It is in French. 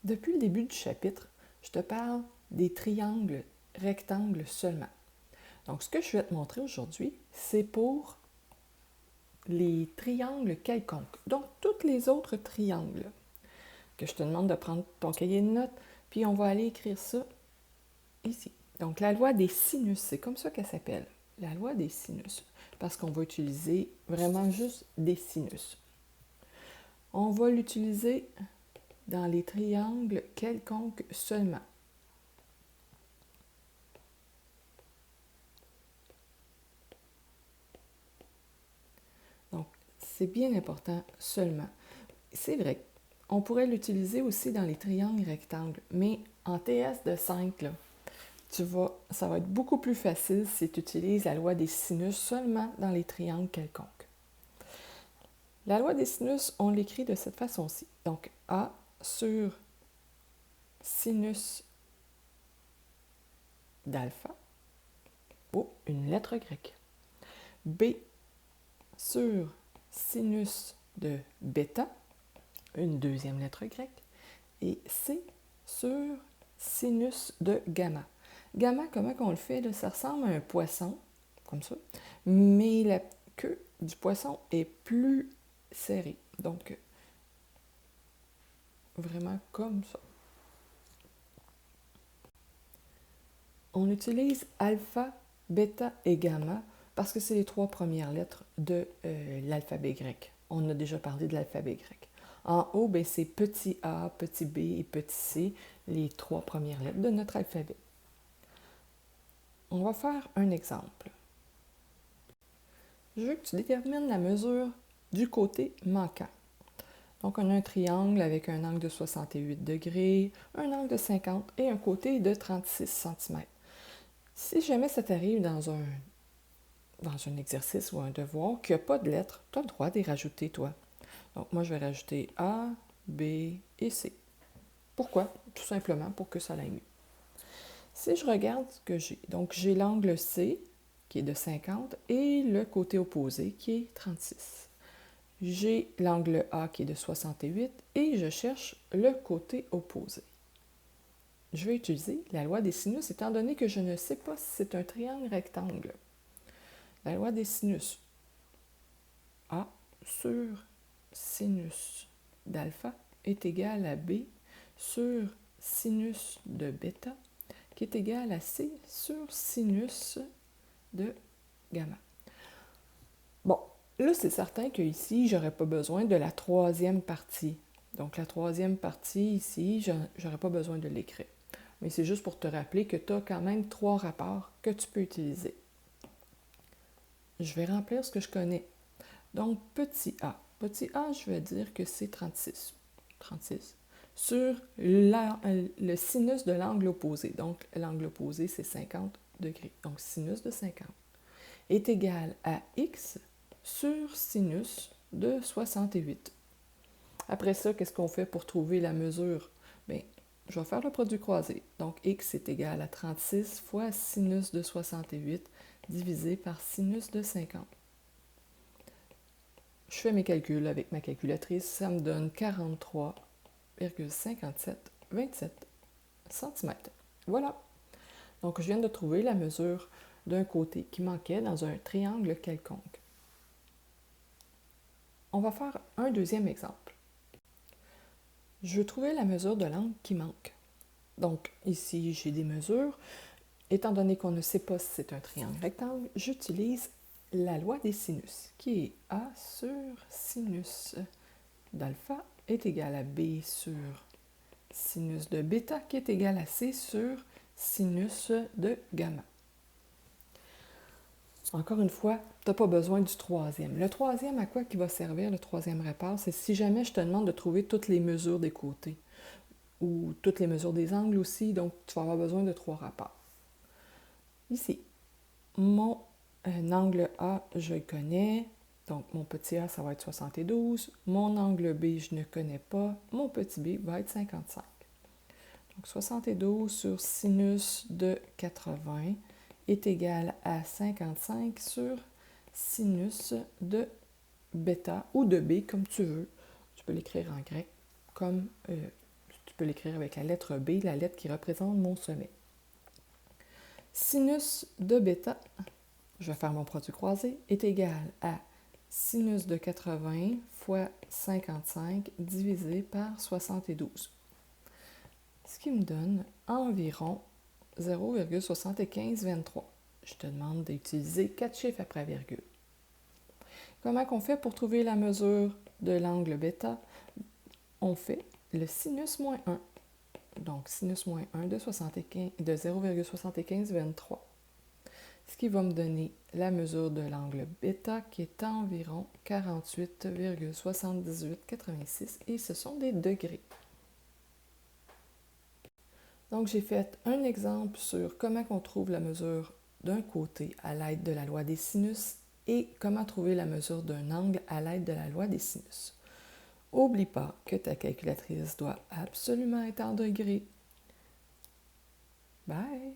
Depuis le début du chapitre, je te parle des triangles rectangles seulement. Donc, ce que je vais te montrer aujourd'hui, c'est pour les triangles quelconques. Donc, tous les autres triangles que je te demande de prendre ton cahier de notes, puis on va aller écrire ça ici. Donc, la loi des sinus, c'est comme ça qu'elle s'appelle, la loi des sinus, parce qu'on va utiliser vraiment juste des sinus. On va l'utiliser dans les triangles quelconques seulement. Donc, c'est bien important seulement. C'est vrai, on pourrait l'utiliser aussi dans les triangles rectangles, mais en TS de 5, là, ça va être beaucoup plus facile si tu utilises la loi des sinus seulement dans les triangles quelconques. La loi des sinus, on l'écrit de cette façon-ci. Donc, A sur sinus d'alpha, ou une lettre grecque. B sur sinus de bêta, une deuxième lettre grecque. Et C sur sinus de gamma. Gamma, comment on le fait? Là? Ça ressemble à un poisson, comme ça, mais la queue du poisson est plus serrée. Donc, vraiment comme ça. On utilise alpha, bêta et gamma parce que c'est les trois premières lettres de l'alphabet grec. On a déjà parlé de l'alphabet grec. En haut, ben, c'est petit a, petit b et petit c, les trois premières lettres de notre alphabet. On va faire un exemple. Je veux que tu détermines la mesure du côté manquant. Donc, on a un triangle avec un angle de 68 degrés, un angle de 50 et un côté de 36 cm. Si jamais ça t'arrive dans un exercice ou un devoir qui n'a pas de lettres, tu as le droit d'y rajouter, toi. Donc, moi, je vais rajouter A, B et C. Pourquoi? Tout simplement pour que ça aille mieux. Si je regarde ce que j'ai, donc j'ai l'angle C qui est de 50 et le côté opposé qui est 36. J'ai l'angle A qui est de 68 et je cherche le côté opposé. Je vais utiliser la loi des sinus étant donné que je ne sais pas si c'est un triangle rectangle. La loi des sinus. A sur sinus d'alpha est égal à B sur sinus de bêta qui est égal à C sur sinus de gamma. Bon, là, c'est certain qu'ici, je n'aurais pas besoin de la troisième partie. Donc, la troisième partie, ici, je n'aurais pas besoin de l'écrire. Mais c'est juste pour te rappeler que tu as quand même trois rapports que tu peux utiliser. Je vais remplir ce que je connais. Donc, petit a. Petit a, je vais dire que c'est 36. 36. Sur le sinus de l'angle opposé. Donc, l'angle opposé, c'est 50 degrés. Donc, sinus de 50 est égal à x sur sinus de 68. Après ça, qu'est-ce qu'on fait pour trouver la mesure? Bien, je vais faire le produit croisé. Donc, x est égal à 36 fois sinus de 68 divisé par sinus de 50. Je fais mes calculs avec ma calculatrice, ça me donne 43,5727 cm. Voilà. Donc, je viens de trouver la mesure d'un côté qui manquait dans un triangle quelconque. On va faire un deuxième exemple. Je veux trouver la mesure de l'angle qui manque. Donc, ici, j'ai des mesures. Étant donné qu'on ne sait pas si c'est un triangle rectangle, j'utilise la loi des sinus, qui est A sur sinus d'alpha est égal à B sur sinus de bêta, qui est égal à C sur sinus de gamma. Encore une fois, tu n'as pas besoin du troisième. Le troisième, à quoi il va servir, le troisième rapport? C'est si jamais je te demande de trouver toutes les mesures des côtés ou toutes les mesures des angles aussi, donc tu vas avoir besoin de trois rapports. Ici, mon angle A, je le connais, donc mon petit a, ça va être 72. Mon angle B, je ne connais pas. Mon petit b va être 55. Donc 72 sur sinus de 80 est égal à 55 sur sinus de bêta ou de b, comme tu veux. Tu peux l'écrire en grec comme tu peux l'écrire avec la lettre B, la lettre qui représente mon sommet. Sinus de bêta, je vais faire mon produit croisé, est égal à sinus de 80 fois 55 divisé par 72. Ce qui me donne environ 0,7523. Je te demande d'utiliser 4 chiffres après virgule. Comment on fait pour trouver la mesure de l'angle bêta? On fait le sinus moins 1. Donc, sinus moins 1 de 0,7523. Ce qui va me donner la mesure de l'angle bêta qui est environ 48,7886 et ce sont des degrés. Donc, j'ai fait un exemple sur comment on trouve la mesure d'un côté à l'aide de la loi des sinus et comment trouver la mesure d'un angle à l'aide de la loi des sinus. N'oublie pas que ta calculatrice doit absolument être en degrés. Bye!